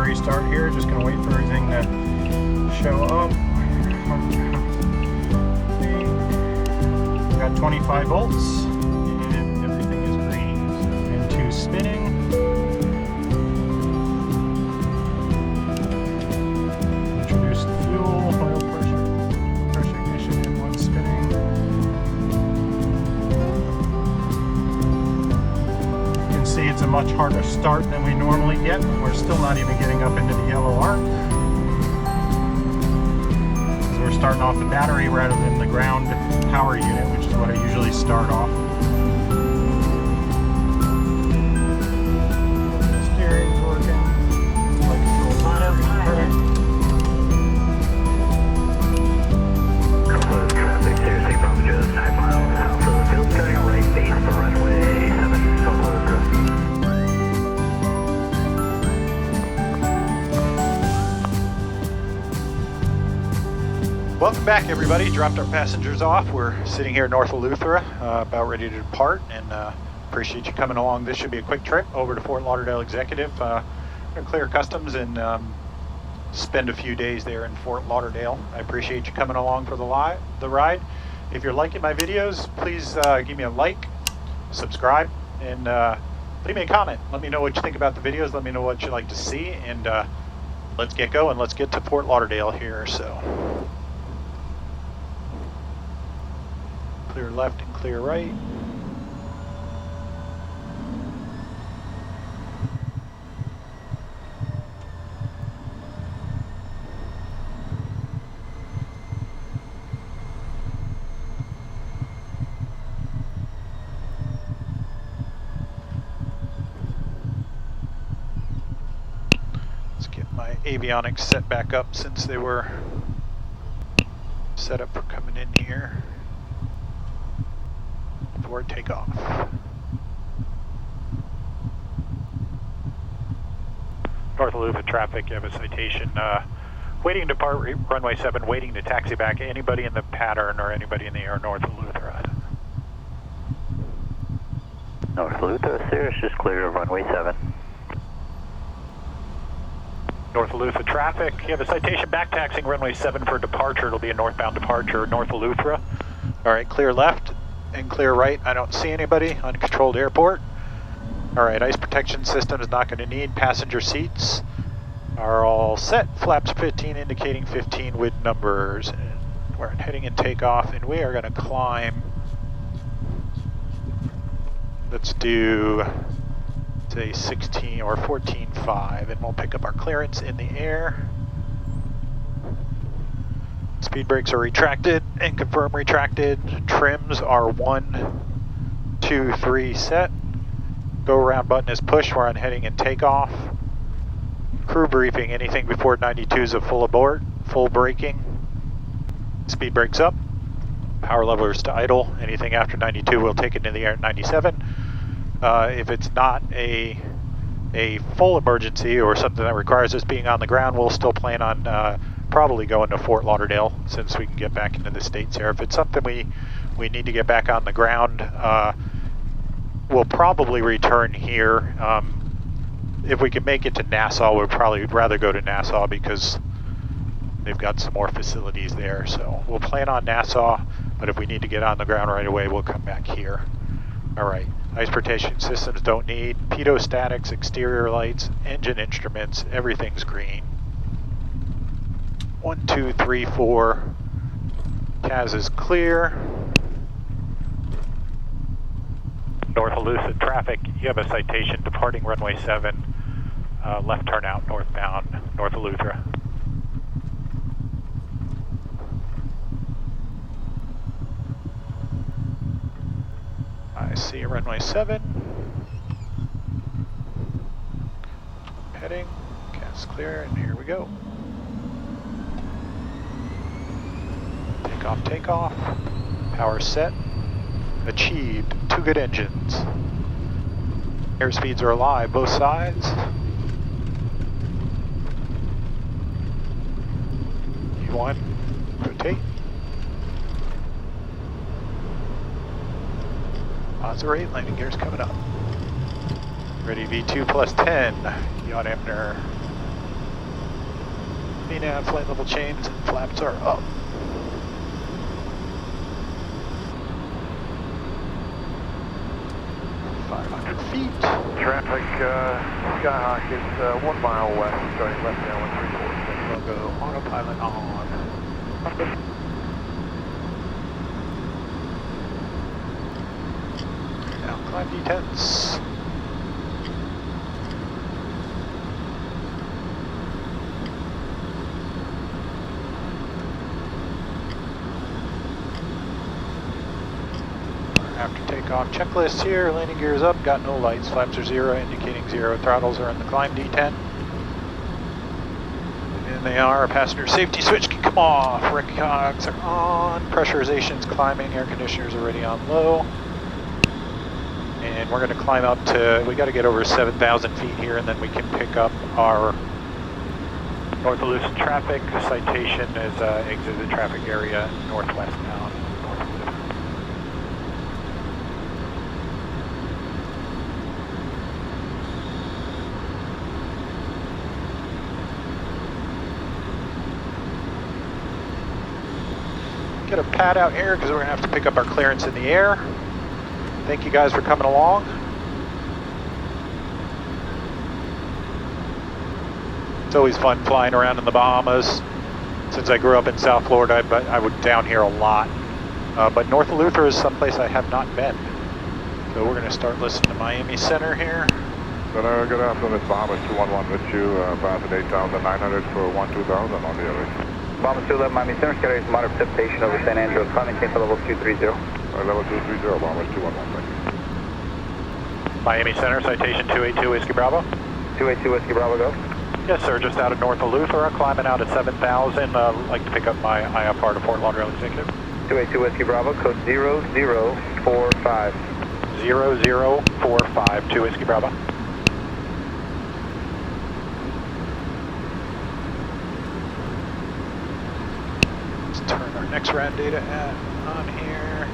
restart here. Just gonna wait for everything to show up. We got 25 volts and everything is green. So into spinning. Introduce the fuel, oil pressure ignition in one spinning. You can see it's a much harder start than we normally get. We're still not even getting up into the yellow arc. We're starting off the battery rather than the ground power unit, which is what I usually start off. The steering's working. Like control center. Perfect. Close traffic, seriously from just 9 miles south of the field, turning right base for runway 7, North Eleuthera. Welcome back, everybody. Dropped our passengers off. We're sitting here at North Eleuthera, about ready to depart, and appreciate you coming along. This should be a quick trip over to Fort Lauderdale Executive. Gonna clear customs and spend a few days there in Fort Lauderdale. I appreciate you coming along for the ride. If you're liking my videos, please give me a like, subscribe, and leave me a comment. Let me know what you think about the videos. Let me know what you'd like to see, and let's get going. Let's get to Fort Lauderdale here. So. Clear left and clear right. Let's get my avionics set back up since they were set up for coming in here. Before takeoff. North Eleuthera traffic, you have a citation. Waiting to depart runway 7, waiting to taxi back. Anybody in the pattern or anybody in the air North Eleuthera? North Eleuthera, Cirrus, just clear of runway 7. North Eleuthera traffic, you have a citation back taxiing runway 7 for departure. It'll be a northbound departure, North Eleuthera. Alright, clear left and clear right. I don't see anybody. Uncontrolled airport. Alright, ice protection system is not going to need. Passenger seats are all set. Flaps 15 indicating 15 with numbers. And we're heading in takeoff, and we are going to climb. Let's do, say, 16 or 14.5, and we'll pick up our clearance in the air. Speed brakes are retracted and confirm retracted. Trims are 1, 2, 3 set. Go around button is pushed. We're on heading and takeoff. Crew briefing. Anything before 92 is a full abort. Full braking. Speed brakes up. Power levers to idle. Anything after 92 we'll take it into the air at 97. If it's not a full emergency or something that requires us being on the ground, we'll still plan on probably going to Fort Lauderdale since we can get back into the States here. If it's something we need to get back on the ground, we'll probably return here. If we can make it to Nassau, we'd probably rather go to Nassau because they've got some more facilities there. So we'll plan on Nassau, but if we need to get on the ground right away, we'll come back here. All right, ice protection systems don't need. Pedostatics, exterior lights, engine instruments, everything's green. 1, 2, 3, 4. TCAS is clear. North Eleuthera traffic, you have a citation departing runway 7, left turn out northbound, North Eleuthera. I see runway 7. Heading, TCAS clear, and here we go. Takeoff, power set, achieved, 2 good engines. Airspeeds are alive, both sides. E1, rotate. Odds are 8, landing gears coming up. Ready V2 plus 10, yaw dampener VNAV flight level change and flaps are up. Feet. Traffic, Skyhawk is 1 mile west, starting left down 134. Logo autopilot on. Now climb D10s. After takeoff checklist here, landing gear is up, got no lights, flaps are 0, indicating 0, throttles are in the climb D10. And they are, passenger safety switch can come off, recogs are on, pressurization's climbing, air conditioner's already on low. And we're going to climb up to, we got to get over 7,000 feet here and then we can pick up our North Eleuthera traffic. The citation is exit the traffic area northwest bound. Get a pad out here because we're going to have to pick up our clearance in the air. Thank you guys for coming along. It's always fun flying around in the Bahamas. Since I grew up in South Florida, I would down here a lot. But North Eleuthera is someplace I have not been. So we're going to start listening to Miami Center here. Good afternoon, it's Bahamas 211 with you, passing 8,900 for 12,000 on the average. Bahamas 211, Miami Center, carries moderate precipitation over San Andreas, climbing for level 230. Level 230, Bahamas 211, thank you. Miami Center, citation 282 Whiskey Bravo. 282 Whiskey Bravo, go. Yes, sir, just out of North Eleuthera, climbing out at 7,000. Like to pick up my IFR to Fort Lauderdale Executive. 282 Whiskey Bravo, code 0045. 0045, 2 Whiskey Bravo. Let's turn our next rad data on here.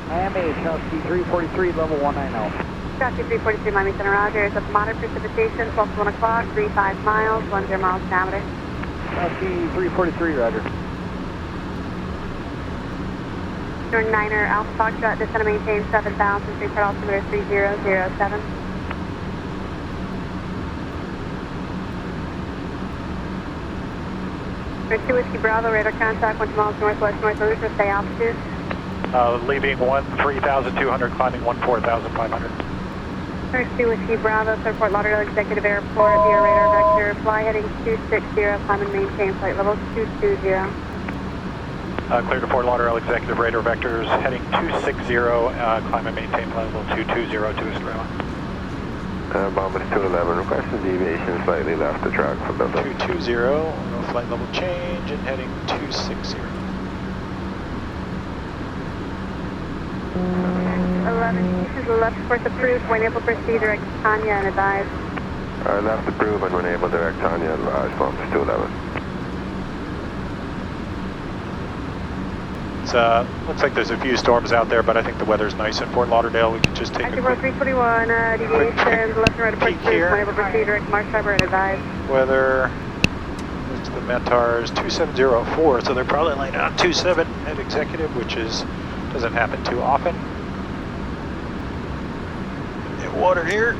Miami, Chelsea 343, level 190. Chelsea 343, Miami Center, Roger. It's a moderate precipitation, 12 to 1 o'clock, 35 miles, 10 miles diameter. Chelsea 343, Roger. Your 9er Alpha Foxtrot, descend and maintain 7,000, 3 part altimeter 3007. Your 2 Whiskey Bravo, radar contact, 1 miles northwest, North Eleuthera, stay altitude. Leaving 13,200, climbing 14,500. First 2 Whiskey Bravo, Sir Fort Lauderdale Executive Airport, via radar vector, fly heading 260, climb and maintain flight level 220. Clear to Fort Lauderdale Executive, radar vectors, heading 260, climb and maintain flight level 220 to Estrella. Bahamas 211, requesting deviation slightly left the track for build-up. 220, no flight level change, and heading 260. 11, this is the left course approved, when able to proceed, direct Tanya and advise. Left approved and when able direct Tanya and advise, Bahamas 211. Looks like there's a few storms out there, but I think the weather's nice in Fort Lauderdale. We can just take a quick 341, deviations, left and right approach peek cruise, here. when able to proceed, direct Mark Cyber and advise. weather. It's the Mentars 2704, so they're probably landing on 27 at Executive, which doesn't happen too often. Get water here.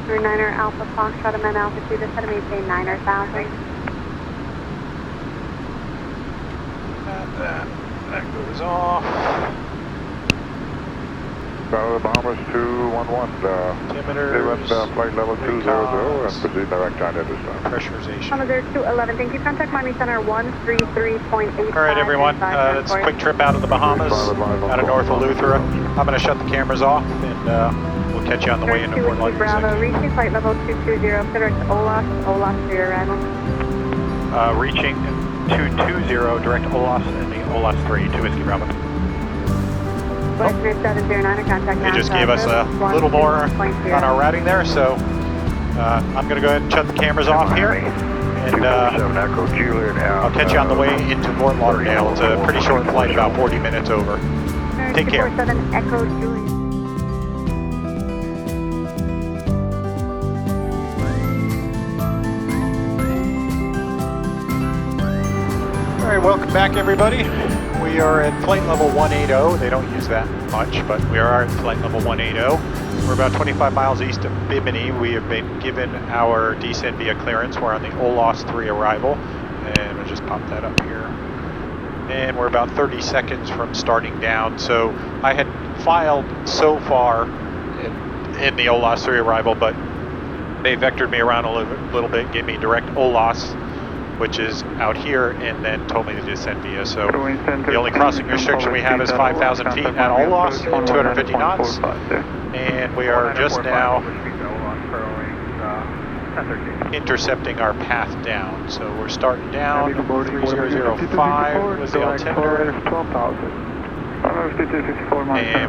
Your 9er Alpha Foxtrot, amend altitude, descend and maintain 9,000. That goes off. Bahamas 211, Altimeters, flight level 200 and proceed direct China this time. Pressurization. Commodore 211, thank you. Contact Miami Center 133.85. All right, everyone. That's a quick trip out of the Bahamas, out of North Eleuthera. I'm going to shut the cameras off, and we'll catch you on the way into Fort Lauderdale Bravo, Executive. reaching flight level 220, direct OLAHS3 arrival. Reaching 220, direct OLAHS and the OLAHS3 to Whiskey Bravo. Western 709, contact They just gave us a little more on our routing there, so I'm going to go ahead and shut the cameras off here. And I'll catch you on the way into Fort Lauderdale. It's a pretty short flight, about 40 minutes over. Take care. 247 Echo Juliet. All right, welcome back, everybody. We are at flight level 180. They don't use that much, but we are at flight level 180. We're about 25 miles east of Bimini. We have been given our descent via clearance. We're on the OLAHS3 arrival, and we'll just pop that up here. And we're about 30 seconds from starting down. So I had filed so far in the OLAHS3 arrival, but they vectored me around a little bit, gave me direct OLAHS, which is out here, and then told me to descend via. So the only crossing restriction we have is 5,000 feet at OLAHS and 250 knots. And we are just now intercepting our path down. So we're starting down, 3005 was the altimeter. And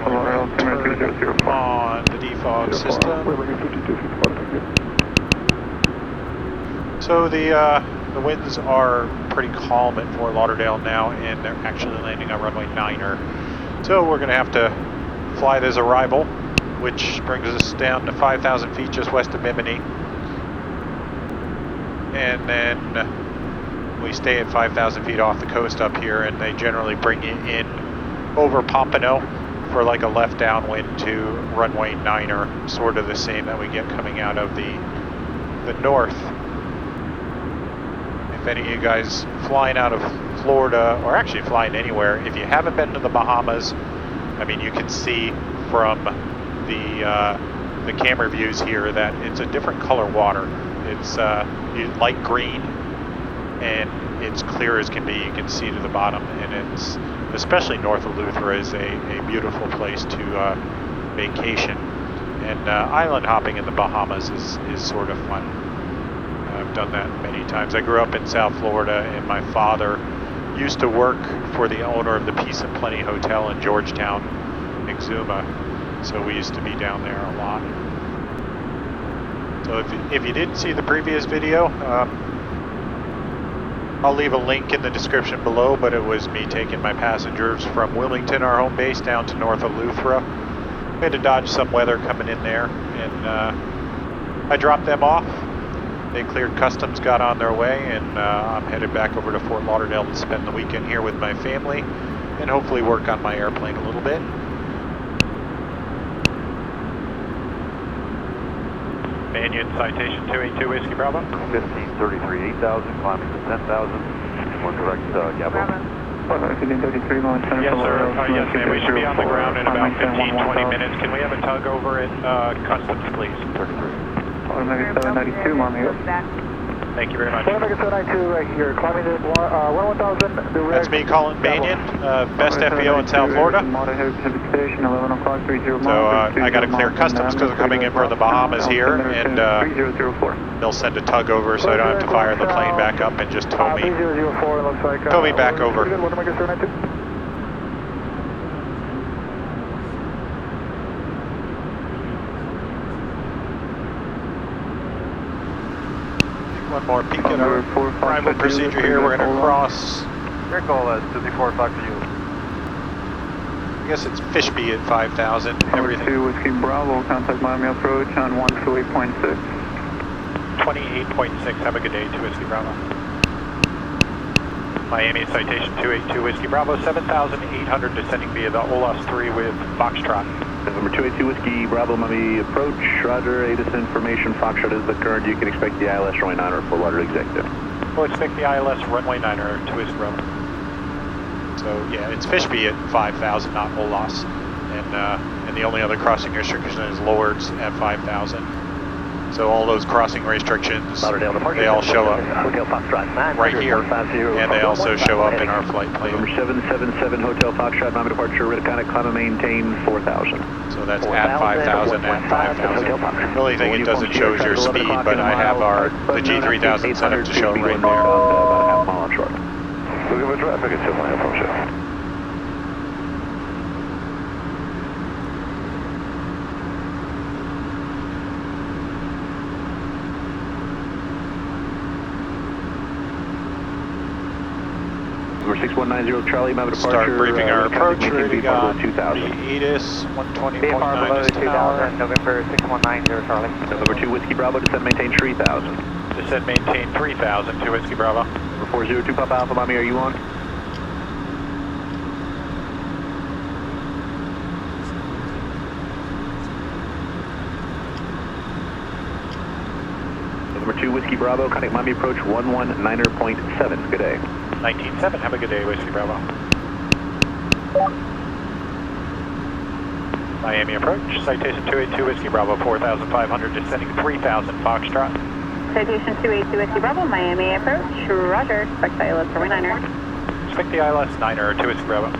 we're going to turn on the defog system. So the winds are pretty calm at Fort Lauderdale now, and they're actually landing on runway 9er. So we're going to have to fly this arrival, which brings us down to 5,000 feet just west of Bimini. And then we stay at 5,000 feet off the coast up here, and they generally bring you in over Pompano for like a left downwind to runway 9er, sort of the same that we get coming out of the north. If any of you guys flying out of Florida, or actually flying anywhere, if you haven't been to the Bahamas, I mean, you can see from the camera views here that it's a different color water. It's light green, and it's clear as can be. You can see to the bottom, and it's, especially North Eleuthera, is a beautiful place to vacation. And island hopping in the Bahamas is sort of fun. I've done that many times. I grew up in South Florida, and my father used to work for the owner of the Peace and Plenty Hotel in Georgetown, Exuma. So we used to be down there a lot. So if you didn't see the previous video, I'll leave a link in the description below, but it was me taking my passengers from Wilmington, our home base, down to North Eleuthera. We had to dodge some weather coming in there, and I dropped them off. They cleared customs, got on their way, and I'm headed back over to Fort Lauderdale to spend the weekend here with my family and hopefully work on my airplane a little bit. Banyan, citation 282 Whiskey Bravo. 1533, 8,000, climbing to 10,000. One direct Gabo. Yes, sir. Yes, ma'am. We should be on the ground in about 15-20 minutes. Can we have a tug over at customs, please? 33. Automatic 792, Mommy. Thank you very much. 792 right here, climbing to 1,000 direct. That's me calling Banyan, best FBO in South Florida. So I got to clear customs because I'm coming in from the Bahamas here, and they'll send a tug over so I don't have to fire the plane back up and just tow me back over. One more peek at our arrival procedure here. We're going to cross. Recall 245 for you. I guess it's Fishby at 5,000. Everything. 2 Whiskey Bravo, contact Miami approach on 128.6. 28.6. Have a good day. 2 Whiskey Bravo. Miami citation 282 Whiskey Bravo, 7,800 descending via the OLAHS3 with Foxtrot. Number 282 Whiskey Bravo, Miami approach. Roger, ATIS information. Foxtrot is the current. You can expect the ILS runway 9er for Fort Lauderdale Executive. We'll expect the ILS runway 9er to Whiskey Bravo. So yeah, it's Fishby at 5,000, not OLAHS. And the only other crossing restriction is Lords at 5,000. So all those crossing restrictions, Lauderdale departure. they all show up Hotel Foxtrot 9. right here, and they also show up in our flight plan. Number 777 Hotel Foxtrot, Miami departure, Riticonic, climb and maintain 4,000. So that's at 5,000 and 5,000. The only thing it doesn't show is your speed, but I have the G3000 set up to show right there. About a half mile on short. Looking for traffic at 2 approach. Number 6190 Charlie, Miami departure. Start briefing our approach. maintain Ready to go. below The 2000. EDIS 120.9 VFR below is an hour. 2000, November 6190 Charlie. Number 2 Whiskey Bravo, descend maintain 3000. Descend maintain 3,000 to Whiskey Bravo. Number 402 Papa Alpha, Miami, are you on? Number 2 Whiskey Bravo, contact Miami approach 119.7. Good day. 19.7, have a good day, Whiskey Bravo. Miami approach, citation 282 Whiskey Bravo, 4,500, descending 3,000 Foxtrot. Citation 282 Whiskey Bravo, Miami approach. Roger, expect the ILS runway 9er. Expect the ILS 9er to Whiskey Bravo.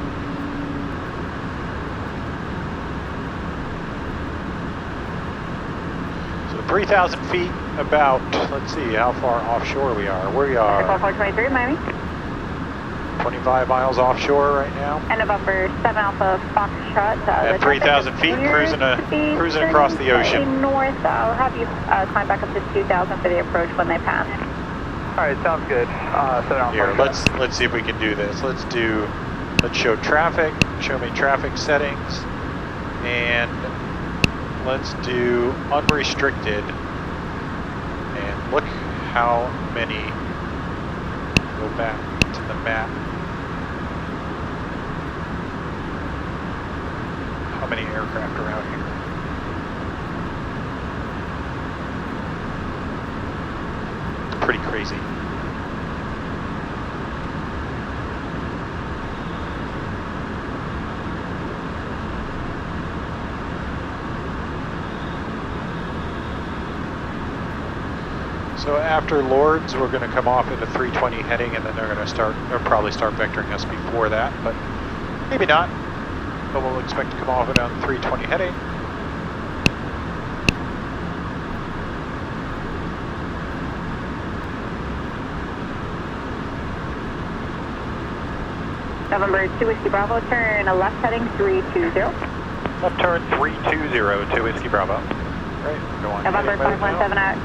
So 3,000 feet, about, let's see how far offshore we are. We are 423 Miami. 25 miles offshore right now. And November 7 Alpha Foxtrot. At 3,000 feet, cruising across the ocean. North, I'll have you climb back up to 2,000 for the approach when they pass. Alright, sounds good. Here, let's see if we can do this. Let's show traffic, show me traffic settings, and let's do unrestricted. And look how many, go back to the map. How many aircraft are out here? It's pretty crazy. So after Lords, we're going to come off at a 320 heading, and then they'll probably start vectoring us before that, but maybe not. But we'll expect to come off at a 320 heading. November 2 Whiskey Bravo, turn a left heading 320. Left turn 320 to Whiskey Bravo. Right, go on. November 517 out.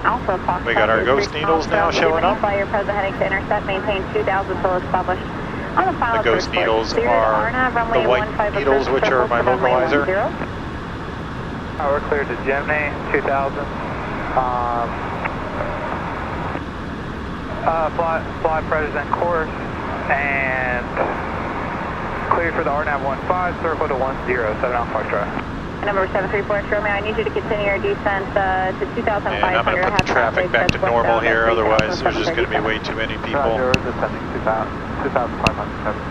Alpha Fox. We got our ghost needles now showing up. Fly your present heading to intercept, maintain 2,000 till established. On the The ghost needles are the white needles, which are my localizer. We're cleared to Gemini 2000. Fly president course and cleared for the RNAV 15, circle to 10, 7 Alpha Foxtrot. Number 734 Romeo, I need you to continue your descent to 2,500. And I'm going to put the traffic back to normal here, otherwise there's just going to be way too many people. Roger, descending 2,500,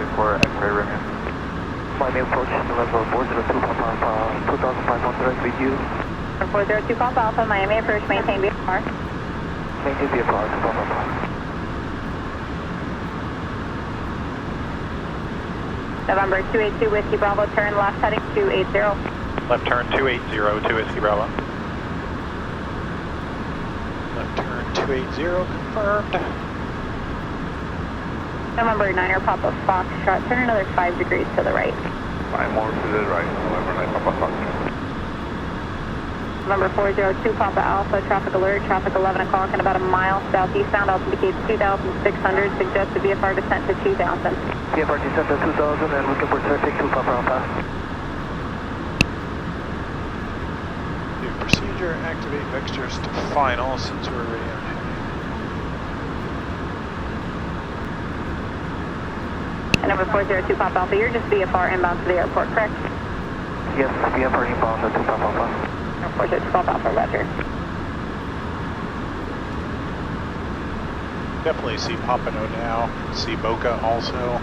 764, X-ray Romeo. Miami approach, level 402 Papa, 2,500 with you. 402 Papa Alpha, Miami approach, maintain VFR. Maintain VFR, 2 Papa. November 282 Whiskey Bravo, turn left heading 280. Left turn 280 to Whiskey Bravo. Left turn 280 confirmed. November 9er Papa Foxtrot, turn another 5 degrees to the right. 5 more to the right. November 9 Papa Foxtrot. November 402 Papa Alpha, traffic alert, traffic 11 o'clock and about a mile southeastbound, altimeter 2,600, suggested VFR descent to 2,000. VFR descent to 2,000 and looking for traffic to Papa Alpha. Procedure, activate fixtures to final since we're already on heading. And number 402 Papa Alpha, you're just VFR inbound to the airport, correct? Yes, VFR inbound to Papa Alpha. 402 Papa Alpha, roger. Definitely see Pompano now, see Boca also.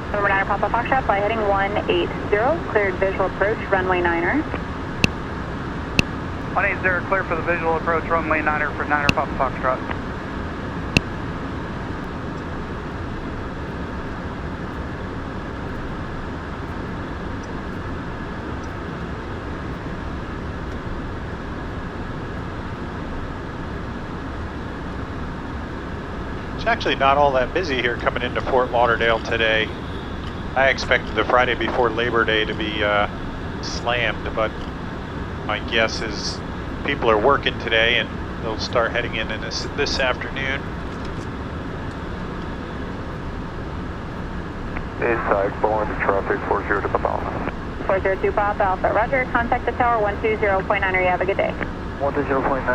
November 9 Papa Foxtrot, fly heading 180, cleared visual approach, runway 9er. 180, clear for the visual approach, runway 9er for 9er Papa Foxtrot. It's actually not all that busy here coming into Fort Lauderdale today. I expected the Friday before Labor Day to be slammed, but my guess is people are working today and they'll start heading in this afternoon. Inside, blowing into traffic, 40 to Bahamas. 402 Papa Alpha, roger, contact the tower 120.9er, you have a good day. 120.9,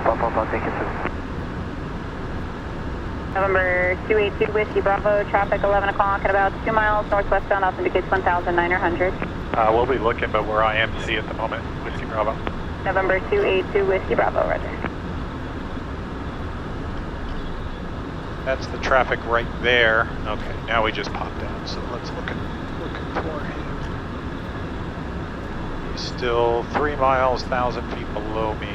Papa Alpha, thank you, sir. November 282 Whiskey Bravo, traffic 11 o'clock at about 2 miles northwestbound, off indicates 1,900. We'll be looking, but we're IMC at the moment, Whiskey Bravo. November 282 Whiskey Bravo, roger. That's the traffic right there. Okay, now we just popped out, so let's look for him. He's still 3 miles, 1,000 feet below me.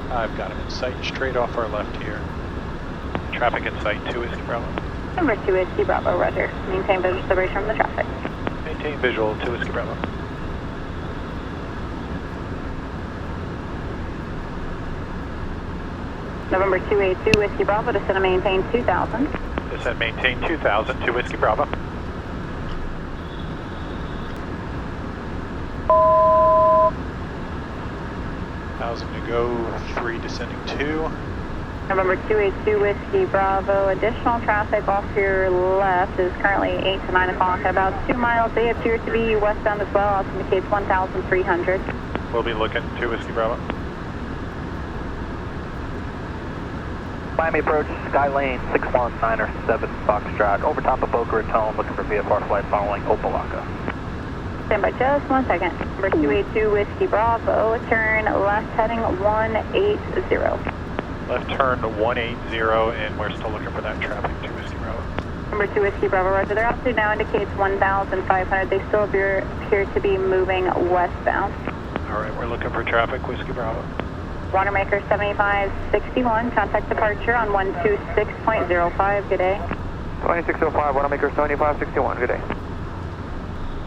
I've got him in sight, straight off our left here. Traffic in sight, 2 Whiskey Bravo. Number 2 Whiskey Bravo, roger. Maintain visual separation from the traffic. Maintain visual, 2 Whiskey Bravo. November 282 Whiskey Bravo, descend and maintain 2,000. Descend, maintain 2,000, 2 Whiskey Bravo. Thousand to go, 3 descending 2. November 282 Whiskey Bravo, additional traffic off your left is currently 8 to 9 o'clock at about 2 miles. They appear to be westbound as well, also indicates 1,300. We'll be looking, 2 Whiskey Bravo. Miami approach, Sky Lane, 61907 Foxtrot, over top of Boca Raton, looking for VFR flight following Opelika. Stand by just 1 second. Number 282 Whiskey Bravo, turn left heading 180. Left turn to 180, and we're still looking for that traffic, 2 Whiskey Bravo. Number 2 Whiskey Bravo, roger. Their altitude now indicates 1,500. They still appear to be moving westbound. All right, we're looking for traffic, Whiskey Bravo. Watermaker 7561, contact departure on 126.05, good day. 2605, Watermaker 7561, good day.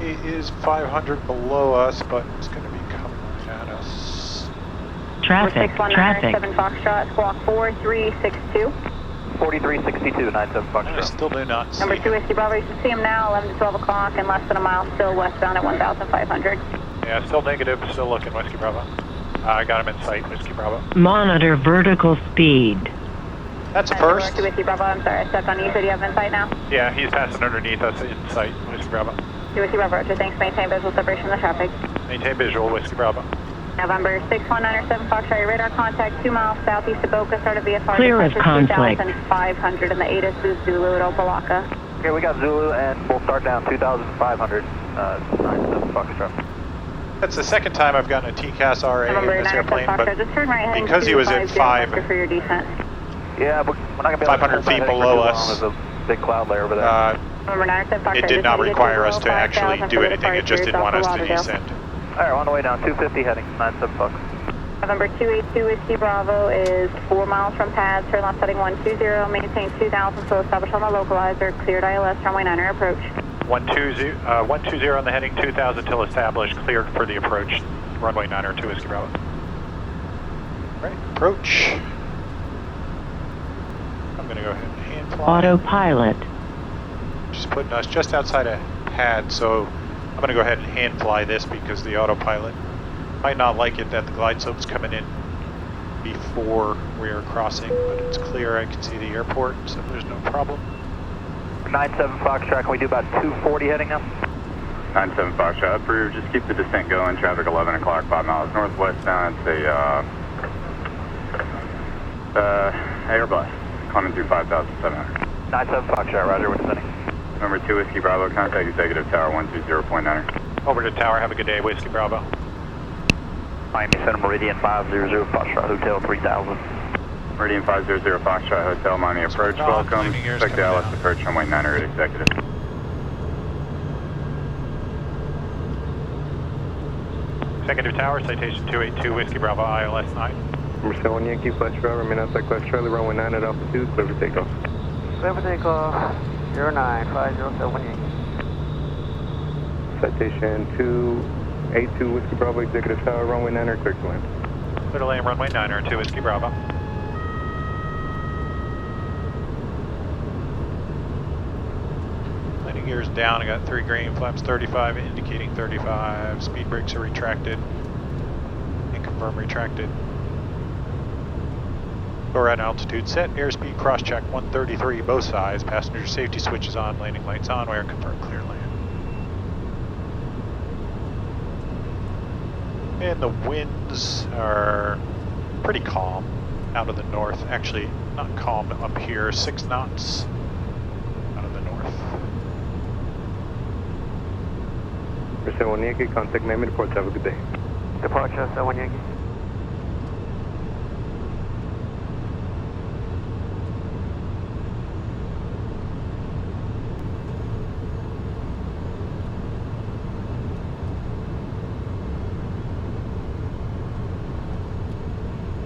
It is 500 below us, but it's going to be coming at us. Traffic, traffic. 7 Foxtrot, squawk 4362. 4362, 97 I Foxtrot. still do not see Number 2 Whiskey Bravo, you should see him now, 11 to 12 o'clock, and less than a mile, still westbound at 1,500. Yeah, still negative, still looking, Whiskey Bravo. I got him in sight, Whiskey Bravo. Monitor vertical speed. That's a first. 2 Whiskey Bravo, I'm sorry, I stepped on you, so do you have him in sight now? Yeah, he's passing underneath us in sight, Whiskey Bravo. 2 Whiskey Bravo, roger, thanks, maintain visual separation from the traffic. Maintain visual, Whiskey Bravo. November 61907 Foxtrot, your radar contact 2 miles southeast of Boca, start of VFR. Clear of conflict. 2,500, and the ATIS is Zulu at Opelika. Okay, we got Zulu, and we'll start down 2,500, 97 Foxtrot. That's the second time I've gotten a TCAS-RA in November this 907 airplane, but Foxtrot, just turn right heading because he was at 250 5 for your descent. Yeah, but we're not going to be 500 feet below us. There's a big cloud layer over there. November 907 Foxtrot, it did not just require us below to actually 5,000 do for the anything, it just departure, didn't want us Fort to Lauderdale. descend. Alright, on the way down, 250 heading, 97 Fox. November 282 Whiskey Bravo is 4 miles from pad, turn left heading 120, maintain 2,000, so establish on the localizer, cleared ILS, runway 9er approach. 120 on the heading, 2,000 till established, cleared for the approach, runway 9er, 2 Whiskey Bravo. Right, approach. I'm going to go ahead and hand fly. Autopilot. Just putting us just outside a pad, so I'm going to go ahead and hand fly this because the autopilot might not like it that the glide slope's coming in before we are crossing, but it's clear. I can see the airport, so there's no problem. 97 Foxtrot, can we do about 240 heading up? 97 Foxtrot, approved. Just keep the descent going. Traffic 11 o'clock, 5 miles northwestbound. It's a Airbus coming through 5,700. 97 Foxtrot, roger, we're descending. Number 2 Whiskey Bravo, contact Executive Tower 120.9. Over to tower. Have a good day, Whiskey Bravo. Miami Center Meridian 500 Foxtrot, Hotel 3000. Meridian 500 Foxtrot Hotel, Miami approach, welcome. landing gears Expect coming Dallas down. approach runway 9 at Executive. Executive Tower, citation 282 Whiskey Bravo ILS9. Number 1 Yankee, flash driver, remain outside class Charlie, runway 9 at altitude, clear for takeoff. Clear for takeoff, 09507 Yankee. Citation 282 Whiskey Bravo, Executive Tower, runway 9 clear to land. Clear to land, runway 9 2 Whiskey Bravo. Landing gears down, I got 3 green, flaps 35, indicating 35. Speed brakes are retracted. And confirm retracted. Go around altitude set, airspeed cross check 133, both sides. Passenger safety switches on, landing lights on, we're confirmed clear land. And the winds are pretty calm out of the north. Actually, not calm up here, 6 knots out of the north. Number 1 Yankee, contact Miami reports, have a good day. Departure, 1 Yankee.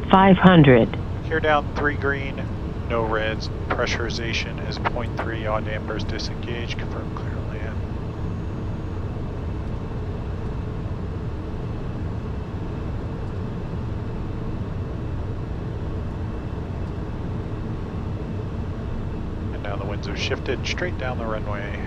$500. Here down 3 green, no reds. Pressurization is 0.3, yaw dampers disengaged, confirm clear to land. And now the winds have shifted straight down the runway.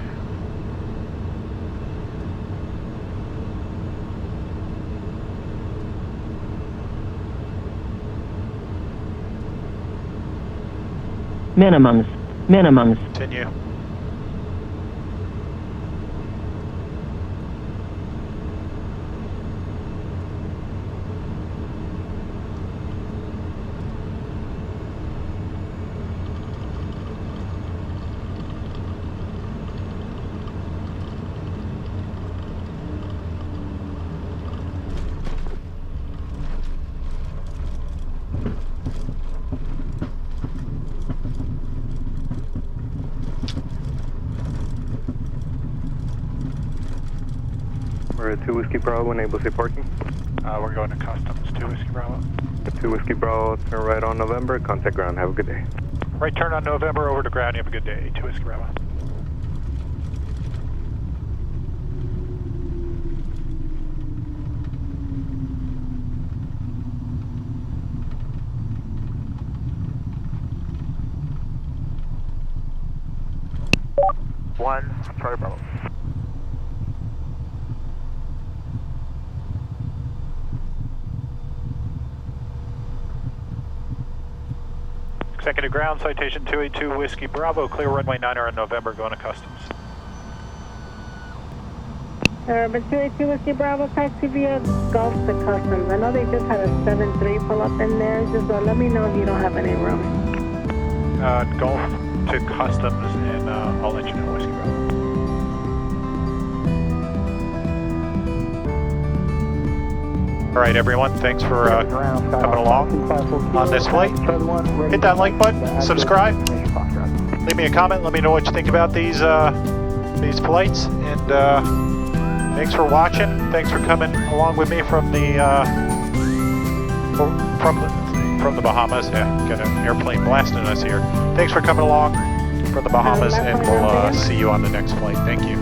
Minimums. Minimums. Continue. We're at 2 Whiskey Bravo, enable safe parking. We're going to customs, 2 Whiskey Bravo. 2 Whiskey Bravo, turn right on November, contact ground, have a good day. Right turn on November, over to ground, you have a good day, 2 Whiskey Bravo. Charlie Bravo. Executive ground, citation 282 Whiskey Bravo, clear runway 9 on November, going to customs. But 282 Whiskey Bravo, taxi via Gulf to Customs. I know they just had a 7-3 pull up in there. Just let me know if you don't have any room. Gulf to customs, and I'll let you know, Whiskey Bravo. All right, everyone, thanks for coming along on this flight. Hit that like button, subscribe, leave me a comment, let me know what you think about these flights, and thanks for watching. Thanks for coming along with me from the Bahamas. Yeah, got an airplane blasting us here. Thanks for coming along from the Bahamas, and we'll see you on the next flight. Thank you.